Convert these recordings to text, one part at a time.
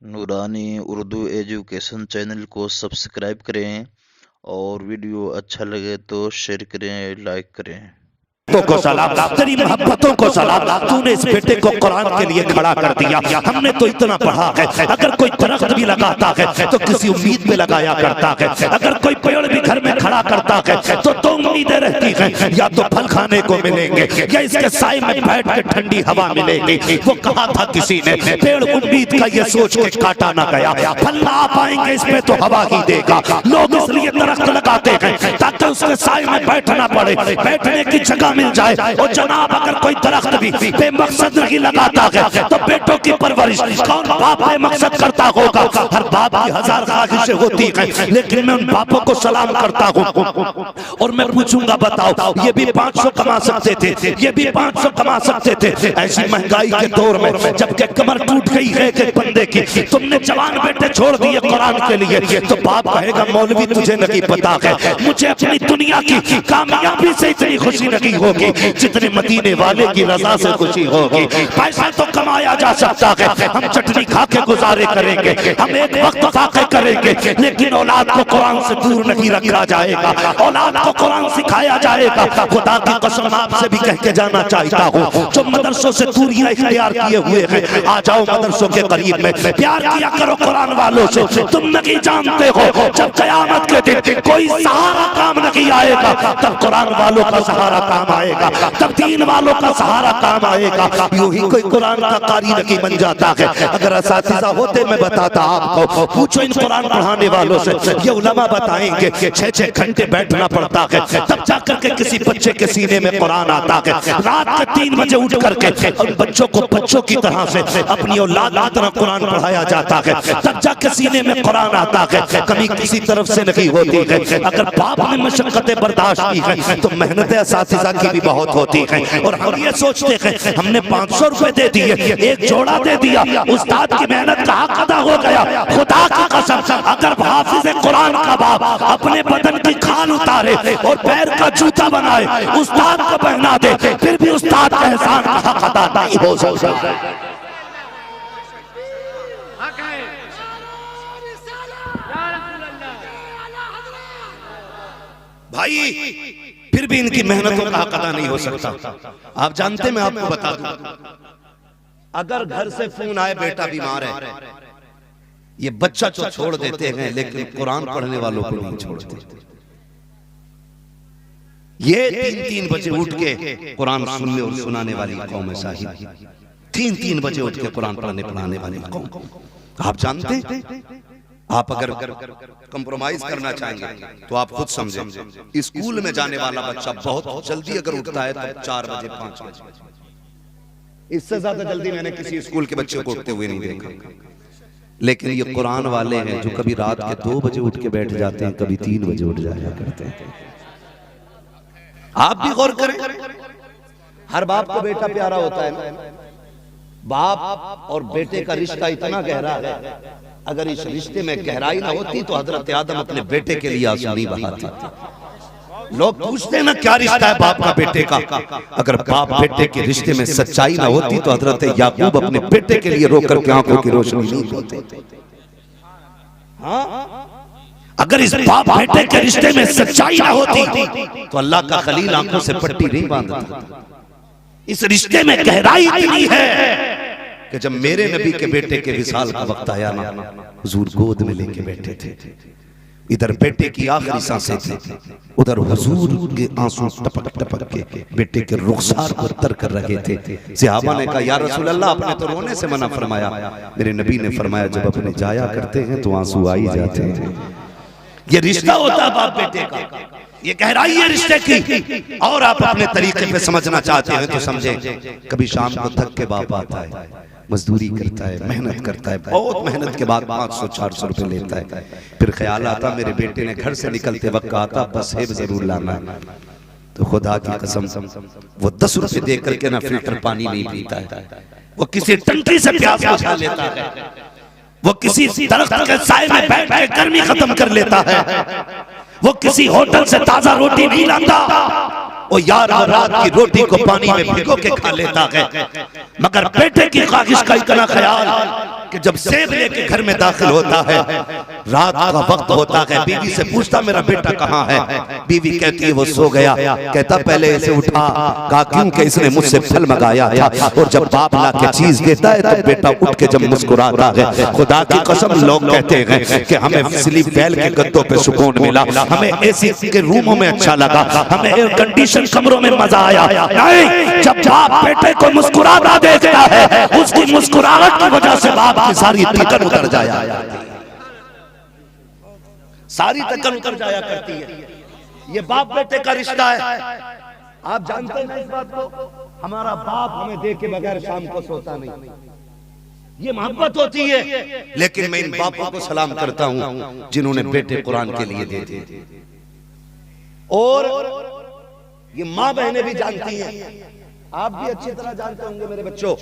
नूरानी Urdu education channel को subscribe करें और वीडियो अच्छा लगे तो शेयर करें, लाइक करें। को सलाम, तेरी मोहब्बतों को सलाम। तूने इस बेटे को कुरान के लिए खड़ा कर दिया। हमने तो इतना पढ़ा है, अगर कोई दरख्त भी लगाता है तो किसी उम्मीद में लगाया करता है। अगर कोई पेड़ भी घर में खड़ा करता है तो दो उम्मीदें रहती हैं, या तो फल खाने को मिलेंगे या इसके साए में बैठ के ठंडी हवा मिलेगी। वो कहा था किसी ने, पेड़ उम्मीद का ये सोच के काटा ना गया, फल ना आ पाएंगे इस पे तो हवा ही देगा। लोग इसलिए दरख्त लगाते हैं ताकि उसके साए में बैठना पड़े, बैठने की जगह मिल जाए। और जनाब, अगर कोई दरख्त भी बेमकसद नहीं लगाता है तो बेटों की परवरिश कौन बाप बेमकसद करता होगा? हर बाप की हजार ख्वाहिशें होती हैं, लेकिन मैं उन बापों को सलाम करता हूँ और मैं पूछूंगा, बताओ ये भी 500 कमा सकते थे, ये भी 500 कमा सकते थे। ऐसी महंगाई के दौर में जबकि कमर टूट गई है एक बंदे की, तुमने जवान बेटे छोड़ दिए कुरान के लिए, तो बाप कहेगा मौलवी तुझे नहीं पता है, मुझे अपनी दुनिया की कामयाबी से इतनी खुशी नहीं होगी जितने मदीने वाले की रजा से खुशी होगी। पैसा तो कमाया जा सकता है, हम चटनी खा के गुजारे करेंगे, हम एक वक्त फाके करेंगे, लेकिन औलाद को कुरान से दूर नहीं रखा जाएगा, औलाद को कुरान सिखाया जाएगा। खुदा की कसम आपसे भी कह के जाना चाहता हूँ, जो मदरसों से दूरियां इख्तियार किए हुए हैं, आ जाओ मदरसों के करीब में, प्यार किया करो कुरान वालों से। तुम नहीं जानते हो, जब कयामत के दिन कोई सहारा काम नहीं आएगा, तब कुरान वालों का सहारा काम आएगा, तब दीन वालों का सहारा काम आएगा। यूं ही कोई कुरान का कारी नहीं बन जाता है। अगर असातिज़ा होते मैं बताता आपको, पूछो इन कुरान पढ़ाने वालों से, ये उलमा बताएंगे 6-6 घंटे बैठना पड़ता है, तब जाकर के किसी बच्चे के सीने में कुरान आता है। रात के 3 बजे उठ करके उन बच्चों को बच्चों की तरह से अपनी औलाद की तरह कुरान पढ़ाया जाता है, तब जाकर सीने में कुरान आता है। कभी किसी तरफ से नहीं होती है। अगर बाप ने मशक्कतें बर्दाश्त की है तो मेहनत असातिज़ा की भी बहुत होती है। और हम ये सोचते हैं हमने 500 रुपए दे दिए, एक जोड़ा दे दिया, उस्ताद की मेहनत का हक अदा हो गया। खुदा की कसम, अगर हाफिज़ कुरान का बाप अपने बदन की खाल उतारे और पैर का जूता बनाए, उस्ताद को पहना दे, फिर भी उस्ताद का एहसान का हक अदा नहीं हो सकता। भाई फिर भी इनकी मेहनतों का हक अदा नहीं हो सकता। आप जानते, मैं आपको बता दूं, अगर घर से फोन आए बेटा बीमार है, ये बच्चा तो छोड़ देते हैं, लेकिन कुरान पढ़ने वालों को नहीं छोड़ते। ये 3-3 बजे उठ के कुरान सुनने और सुनाने वाली कौम है साहिब, 3-3 बजे उठ के कुरान पढ़ाने वाली कौम। आप जानते, आप अगर कंप्रोमाइज करना चाहेंगे तो आप खुद समझें, स्कूल में जाने वाला बच्चा बहुत जल्दी अगर उठता है तो 4 बजे 5 बजे, इससे ज्यादा जल्दी मैंने किसी स्कूल के बच्चे को उठते हुए नहीं देखा। लेकिन ये कुरान वाले हैं जो कभी रात के 2 बजे उठ के बैठ जाते हैं, कभी 3 बजे उठ जाया करते हैं। आप भी गौर करें, हर बाप को बेटा प्यारा होता है। बाप और बेटे का रिश्ता इतना गहरा है, अगर इस रिश्ते में गहराई ना होती तो हजरत आदम अपने बेटे के लिए आंसू नहीं बहाते। लोग पूछते हैं ना क्या रिश्ता है बाप का बेटे का, अगर बाप बेटे के रिश्ते में सच्चाई ना होती तो हजरत याकूब अपने बेटे के लिए रो करके आंखों की रोशनी नहीं होती। अगर इस बाप बेटे के रिश्ते में सच्चाई ना होती तो अल्लाह का खलील आंखों से पट्टी नहीं बांधता। इस रिश्ते में गहराई इतनी है कि जब मेरे नबी के बेटे के विसाल का वक्त आया ना, हुजूर गोद में लेके बैठे थे, इधर बेटे की आखिरी सांसें थी, उधर हुजूर के आंसू टपक टपक के बेटे के रुखसार को तर कर रहे थे। सहाबा ने कहा, या रसूल अल्लाह, आपने तो रोने से मना फरमाया। मेरे नबी ने फरमाया, जब अपने जाया करते हैं तो आंसू आ ही जाते हैं। ये रिश्ता होता है बाप बेटे का, ये गहराई है रिश्ते की। और आप अपने तरीके पे समझना चाहते हैं तो समझें, कभी शाम को थक के बाप आता है, मजदूरी करता है, मेहनत करता है, बहुत मेहनत के बाद 500-400 रुपए लेता है, फिर ख्याल आता मेरे बेटे ने घर से निकलते वक्त कहा था बस है जरूर लाना, तो खुदा की कसम वो 10 रुपए दे करके ना फिल्टर पानी नहीं पीता है, वो किसी टंकी से प्यास बुझा लेता है, वो किसी दरख्त के साए में बैठ के गर्मी खत्म कर लेता है, वो किसी होटल से ताजा रोटी नहीं लाता, वो यार रात की रोटी को पानी में भिगो के खा लेता है। मगर बेटे की ख्वाहिश का इतना ख्याल कि जब सेब लेके घर में दाखिल होता है, रात का वक्त होता है, बीवी से पूछता मेरा बेटा कहाँ है? बीवी कहती है वो सो गया। कहता पहले इसे उठा। कहा क्योंकि इसने मुझसे फल मंगाया था, और जब बाप ला के चीज देता है तो बेटा उठ के जब मुस्कुराता है। खुदा की कसम लोग कहते हैं कि हमें स्लीप वेल के गद्दों पे सुकून मिला, हमें एसी के रूमों में अच्छा लगा, हमें एयर कंडीशन कमरों में मजा आया। नहीं, जब बाप बेटे को मुस्कुराता देखता है, उसकी मुस्कुराहट की वजह से बाप की सारी थकन उतर जाया, सारी थकन उतर जाया करती है। ये बाप बेटे का रिश्ता है। आप जानते हैं इस बात को? हमारा बाप हमें देख के बगैर शाम को सोता नहीं, ये मोहब्बत होती है। लेकिन मैं इन बापों को सलाम करता हूं जिन्होंने बेटे कुरान के लिए दे दिए। और ये माँ बहनें भी जानती हैं, आप भी अच्छी तरह जानते होंगे मेरे बच्चों।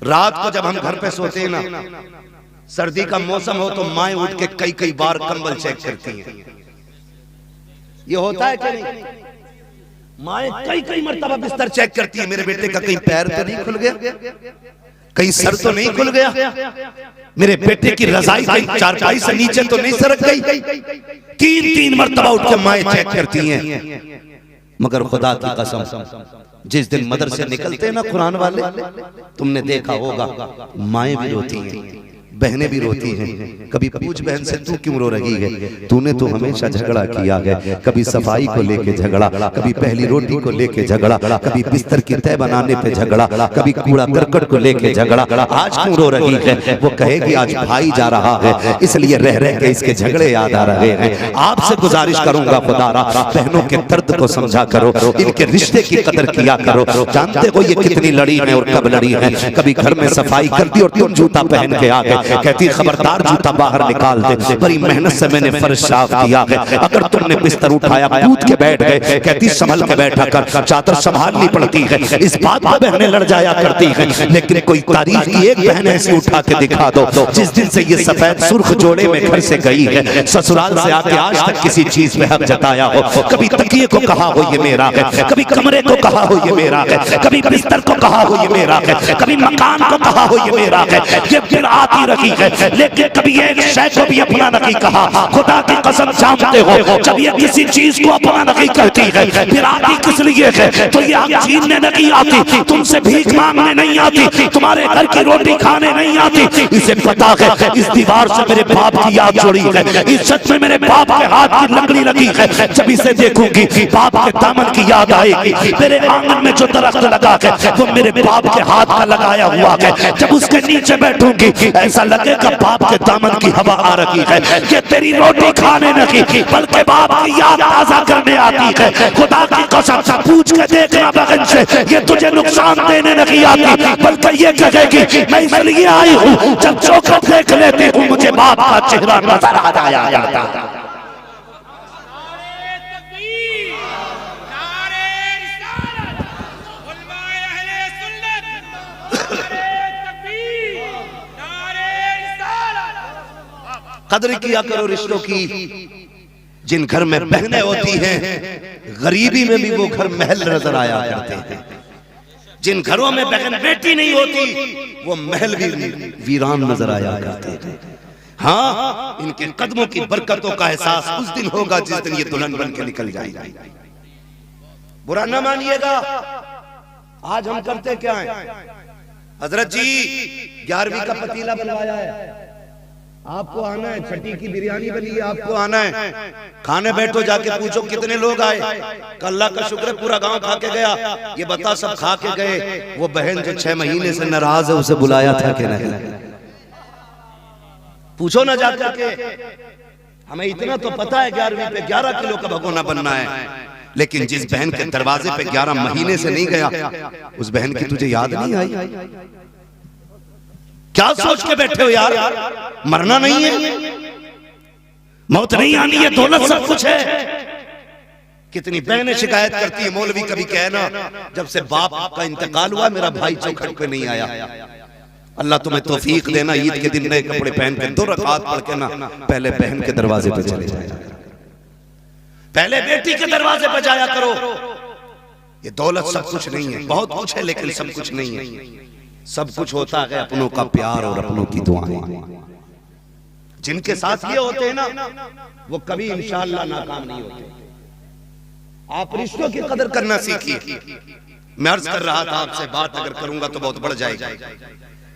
रात को जब हम घर पे सोते हैं ना, सर्दी का मौसम हो तो माएं उठ के कई कई बार कंबल चेक करती हैं। ये होता है कि नहीं? माएं कई कई मर्तबा बिस्तर चेक करती है, मेरे बेटे का कहीं पैर तो नहीं खुल गया, कहीं सर तो नहीं खुल गया, मेरे बेटे की रजाई कहीं चारपाई से नीचे तो नहीं सरक गई। तीन तीन मर्तबा उठ के माएं चेक करती हैं। मगर खुदा की कसम, जिस दिन मदरसे निकलते हैं ना कुरान वाले, तुमने देखा होगा माएं भी रोती हैं, बहनें भी रोती हैं। कभी पूछ बहन से तू क्यों रो रही है? तूने तो हमेशा झगड़ा किया है, कभी सफाई को लेके झगड़ा, कभी पहली रोटी को लेके झगड़ा, कभी बिस्तर की तय बनाने पे झगड़ा, कभी कूड़ा करकट को लेके झगड़ा। आज क्यों रो रही है? वो कहेगी आज भाई जा रहा है, इसलिए रह रह के इसके झगड़े याद आ रहे हैं। आपसे गुजारिश करूंगा खुदारा, बहनों के दर्द को समझा करो, इनके रिश्ते की कदर किया करो। जानते हो ये कितनी लड़ी है और कब लड़ी है? कभी घर में सफाई कर दी और तुम जूता पहन के आ गए, कहती खबरदार जूता बाहर निकाल दे, बड़ी मेहनत से मैंने फर्श साफ किया है। अगर तुमने बिस्तर उठाया कूद के बैठ गए, कहती संभल के बैठा कर, चादर संभालनी पड़ती है। इस बात पर बहनें लड़ जाया करती हैं। लेकिन कोई तारीफ की एक बहन ऐसी उठा के दिखा दो, जिस दिन से ये सफेद सुर्ख जोड़े में घर से गई है, ससुराल से आके आज तक किसी चीज में हक जताया हो। कभी तकिए को कहा हो ये मेरा है, कभी कमरे को कहा हो ये मेरा है, कभी बिस्तर को कहा हो ये मेरा है, कभी मकान को कहा हो ये मेरा है। ये फिर आती रही है, लेकिन कभी एक शय को भी अपना नहीं कहा। खुदा की कसम जानते हो, जब ये किसी चीज को अपना नहीं कहती है, फिर आती किस लिए है? तो ये हक छीनने नहीं आती, तुमसे भीख मांगने नहीं आती, तुम्हारे घर की रोटी खाने नहीं आती। इसे पता है इस दीवार से मेरे बाप की याद जुड़ी है, इस छत में मेरे बाप के हाथ की लकड़ी लगी है। जब इसे देखूंगी बाप के दामन की याद आएगी। मेरे आंगन में जो दरख्त लगा है वो मेरे बाप के हाथ का लगाया हुआ है। जब उसके नीचे बैठूंगी ऐसा लगेगा बाप के दामन की हवा आ रही है। ये तेरी रोटी खाने नहीं बल्कि बाप की याद ताजा करने आती है। खुदा की कसम पूछ के देखना बहन से, ये तुझे नुकसान देने नहीं आती, बल्कि ये कहेगी मैं इसलिए आई हूँ जब चौखट देख लेती हूँ मुझे बाप का चेहरा नजर आ जाता। कदर किया करो रिश्तों की। जिन घर में बहनें होती हैं, गरीबी में भी वो घर महल नजर आया करते हैं। जिन घरों में बहन बेटी नहीं होती वो महल भी वीरान नजर आया करते हैं। हाँ, इनके कदमों की बरकतों का एहसास उस दिन होगा जिस दिन ये दुल्हन बन के निकल जाएगी। बुरा ना मानिएगा। आज हम करते क्या है? हजरत जी 11वीं का पतीला बनवाया है, आपको आना है। छठी की बिरयानी बनी है, आपको आना है। खाने बैठो, जाके पूछो कितने लोग आए। अल्लाह का शुक्र पूरा गांव खा के गया। ये बता सब खा के गए। वो बहन जो 6 महीने से नाराज है उसे बुलाया था कि नहीं? पूछो ना जाकर के। हमें इतना तो पता है 11वीं पे 11 किलो का भगोना बनना है, लेकिन जिस बहन के दरवाजे पे 11 महीने से नहीं गया, उस बहन की तुझे याद नहीं आई? क्या सोच के बैठे हो यार? मरना नहीं है, मौत नहीं आनी है, दौलत सब कुछ है। कितनी बहनें शिकायत करती है, मौलवी कभी कहना जब से बाप का इंतकाल हुआ मेरा भाई चौखट पे नहीं आया। अल्लाह तुम्हें तौफीक देना, ईद के दिन नए कपड़े पहन के 2 रकात पढ़ के ना पहले बहन के दरवाजे पे चले जाया, पहले बेटी के दरवाजे पे जाया करो। ये दौलत सब कुछ नहीं है, बहुत कुछ है लेकिन सब कुछ नहीं है। सब कुछ होता है अपनों का प्यार और अपनों की दुआएं। जिनके साथ ये होते हैं ना, वो कभी इंशाअल्लाह नाकाम नहीं होते। आप रिश्तों की कदर करना सीखिए। मैं अर्ज कर रहा था आपसे, बात अगर करूंगा तो बहुत बढ़ जाएगी।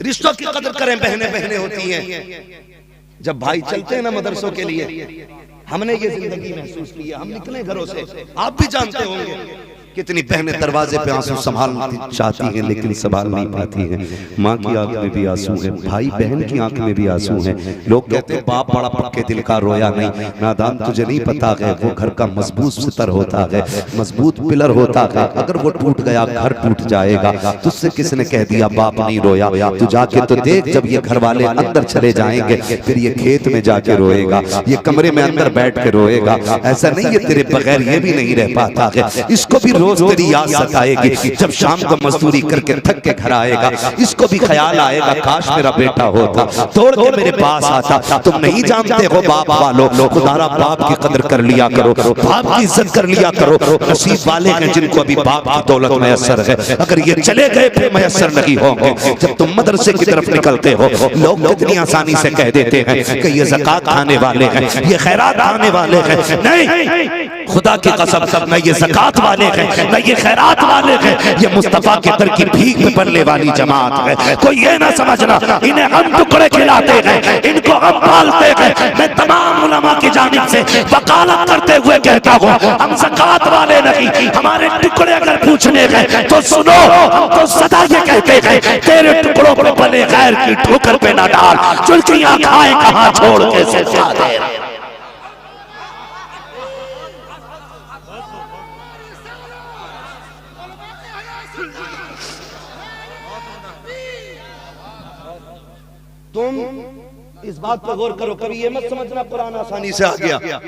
रिश्तों की कदर करें, बहनें बहनें होती हैं। जब भाई चलते हैं ना मदरसों के लिए, हमने ये जिंदगी महसूस की है। हम निकले घरों से, आप भी जानते होंगे कितनी बहनें दरवाजे पे आंसू संभालना चाहती हैं लेकिन संभाल नहीं पाती हैं। माँ की आंख में भी आंसू है, भाई बहन की आंख में भी आंसू है। लोग कहते हैं बाप बड़ा पक्के दिल का रोया नहीं। नादान, तुझे नहीं पता है वो घर का मजबूत सितर होता है, मजबूत पिलर होता है। अगर वो टूट गया घर टूट जाएगा। तुझसे किसने कह दिया बाप नहीं रोया? तू जाके तो देख, जब ये घर वाले अंदर चले जाएंगे फिर ये खेत में जाके रोएगा, ये कमरे में अंदर बैठ के रोएगा। ऐसा नहीं है तेरे बगैर ये भी नहीं रह पाता है। इसको भी रोज तेरी याद सताएगी। जब शाम को मजदूरी करके थक के घर आएगा, इसको भी ख्याल आएगा काश मेरा बेटा होता, तोड़ के मेरे पास आता। तुम नहीं जानते हो बाप वालों, खुदारा बाप की कदर कर लिया करो, बाप की इज्जत कर लिया करो। नसीब वाले हैं जिनको अभी बाप की दौलत मैसर है, अगर ये चले गए फिर मैसर नहीं होंगे। जब तुम मदरसे की तरफ निकलते हो, लोग कितनी आसानी से कह देते हैं कि ये ज़कात खाने वाले हैं, ये खैरात खाने वाले हैं। नहीं, खुदा की कसम, न ये ज़कात वाले हैं न ये खैरात वाले हैं, ये मुस्तफा के दर की भीख में पलने वाली जमात है। कोई ये ना समझना इन्हें हम टुकड़े खिलाते हैं, इनको हम पालते हैं। मैं तमाम उलमा की जानिब से वकालत करते हुए कहता हूँ, हम ज़कात वाले नहीं। हमारे टुकड़े अगर पूछने गए तो सुनो, हम तो सदा ये कहते हैं तेरे टुकड़ों को पले गैर की ठोकर पे ना डाल, चुल्कियां खाए कहाँ छोड़ के सजा दे। तुम इस बात पर गौर करो, कभी ये मत समझना कुरान आसानी से आ गया।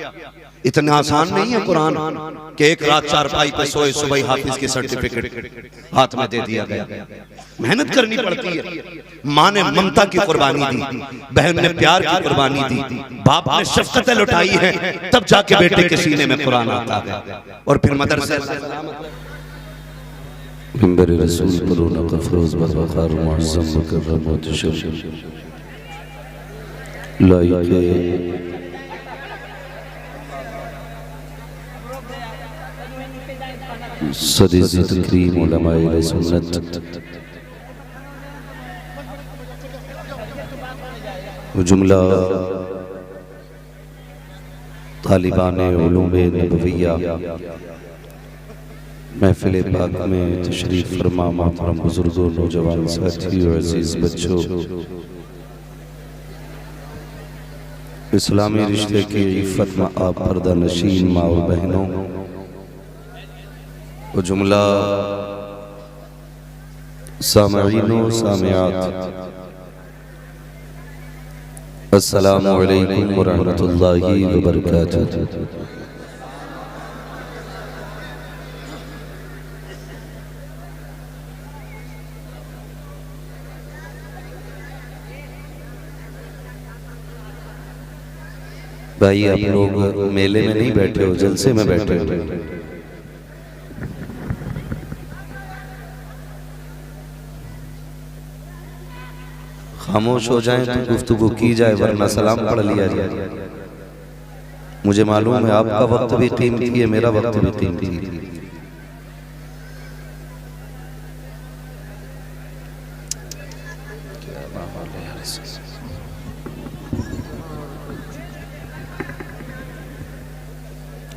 इतना आसान नहीं है कुरान कि एक रात चारपाई पे सोए सुबह हाफिज की सर्टिफिकेट हाथ में दे दिया गया। मेहनत करनी पड़ती है। माँ ने ममता की कुर्बानी दी, बहन ने प्यार की कुर्बानी दी, बाप ने शफकतें लुटाई है, तब जाके बेटे के सीने में कुरान आता है। और फिर मदरसे मिंबर रसूल पर रौनक अफरोज बरवकार मुअज़्ज़म मुकर्रम मुतशर्रिफ लाइके सदीज़ तकरीम उलमाए सुन्नत जुमला तालिबान उलूम नबविया महफिल पाक में तशरीफ फरमा मोहतरम बुजुर्गों, नौजवान साथियों, अजीज बच्चों, इस्लामी रिश्ते की इफ़्फ़त में आप पर्दा नशीन माँ और बहनों, वो जुमला सामईनो सामियात, अस्सलामु अलैकुम व रहमतुल्लाहि व बरकातुहू। भाई आप लोग मेले में नहीं बैठे हो, जलसे में बैठे हो। खामोश हो जाएं तो गुफ्तगू की जाए, वरना सलाम पढ़ लिया जाए। मुझे मालूम है आपका वक्त भी कीमती है, मेरा वक्त भी कीमती है।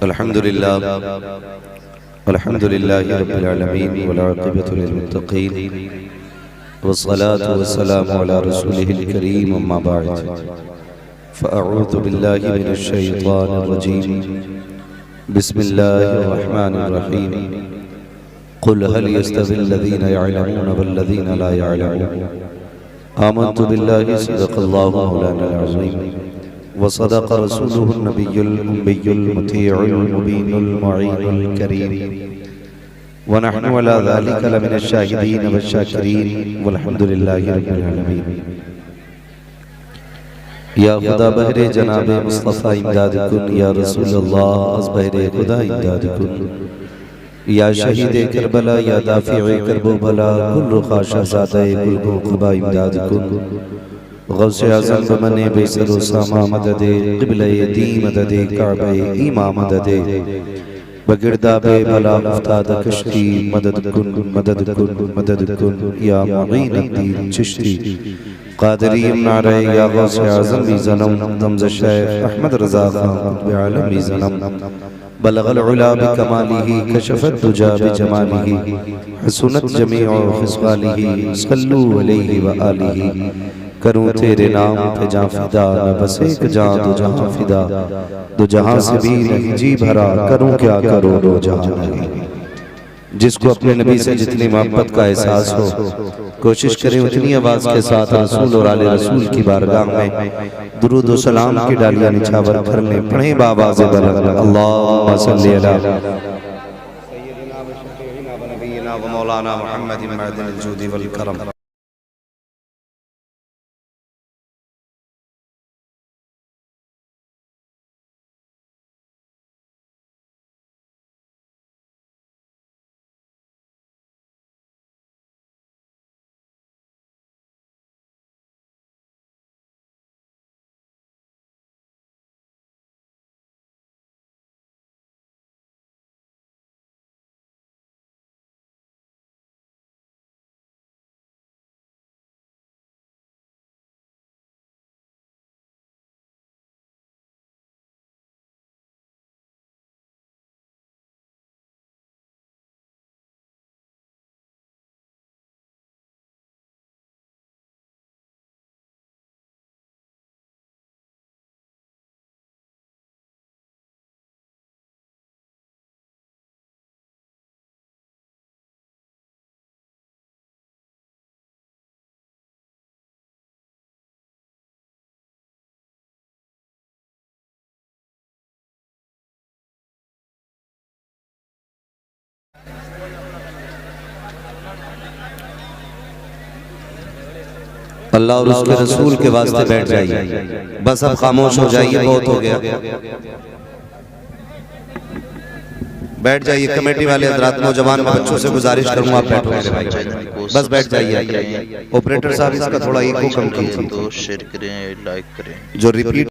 अल्हम्दुलिल्लाह अल्हम्दुलिल्लाहि रब्बिल आलमीन वल आक़िबतु लिल मुत्तक़ीन वस्सलातु वस्सलामु अला रसूलिहिल करीम अम्मा बअद फ़अऊज़ु बिल्लाहि मिनश शैतानिर रजीम बिस्मिल्लाहिर रहमानिर रहीम क़ुल हल यस्तविल लज़ीना यअलमून वल लज़ीना ला यअलमून आमन्तु बिल्लाहि सदक़ल्लाहु मौलाना अज़ीम वसदक़ रसूलुहुन नबियुल उम्मियुल मुतीउल मुबीनुल मुईनुल करीम व नहनु अला ज़ालिका लमिनश शाहिदीन वश्शाकिरीन वल्हम्दुलिल्लाहि रब्बिल आलमीन। या खुदा बहरे जनाबे मुस्तफ़ा इमदाद कुन, या रसूल अल्लाह बहरे खुदा इमदाद कुन, या शहीद करबला या दाफिए करबो भला कुल खाशा ज़ादा कुल को खुबा इमदाद कुन गौसे आज़म बमने बेसरो सामा मददे क़िबले दी मददे काबे ईमा मददे बगिरदाबे भला उस्ताद कश्ती मदद कुन मदद कुन मदद कुन या मुईन अद्दीन चिश्ती क़ादरी नारे या गौसे आज़म भी ज़नम दमज़ शेख अहमद रज़ा खान कुतुब आलम भी ज़नम बलगल उला बिकमालिही कशफत दुजा बिजमालिही हसनत जमीउ खिसवालिही सल्लु अलैहि व आलिही करूं तेरे नाम पे जां फिदा न बस एक जां दो जहां फिदा दो जहां से भी नहीं जी भरा करूं क्या करो दो जहां नहीं। जिसको अपने नबी से जितनी मोहब्बत का एहसास हो कोशिश करें उतनी आवाज के साथ रसूल और आले रसूल की बारगाह में दुरूद व सलाम की डालियां निछावर कर लें। पढ़ें बावाज़ बुलंद अल्लाहुम्मा सल्ली अला सय्यिदिना व शफीइना व नबीना व मौलाना मुहम्मदिन मअदिनिल जूदि वल करम। अल्लाह और उसके रसूल के वास्ते बैठ जाइए। बस अब खामोश हो जाइए, बहुत हो गया। बैठ जाइए। कमेटी वाले हजरात नौजवान बच्चों से गुजारिश करूंगा आप बैठो मेरे भाई, बस बैठ जाइए। ऑपरेटर साहब इसका थोड़ा इको कम कीजिए। तो शेयर करें, लाइक करें। जो रिपीट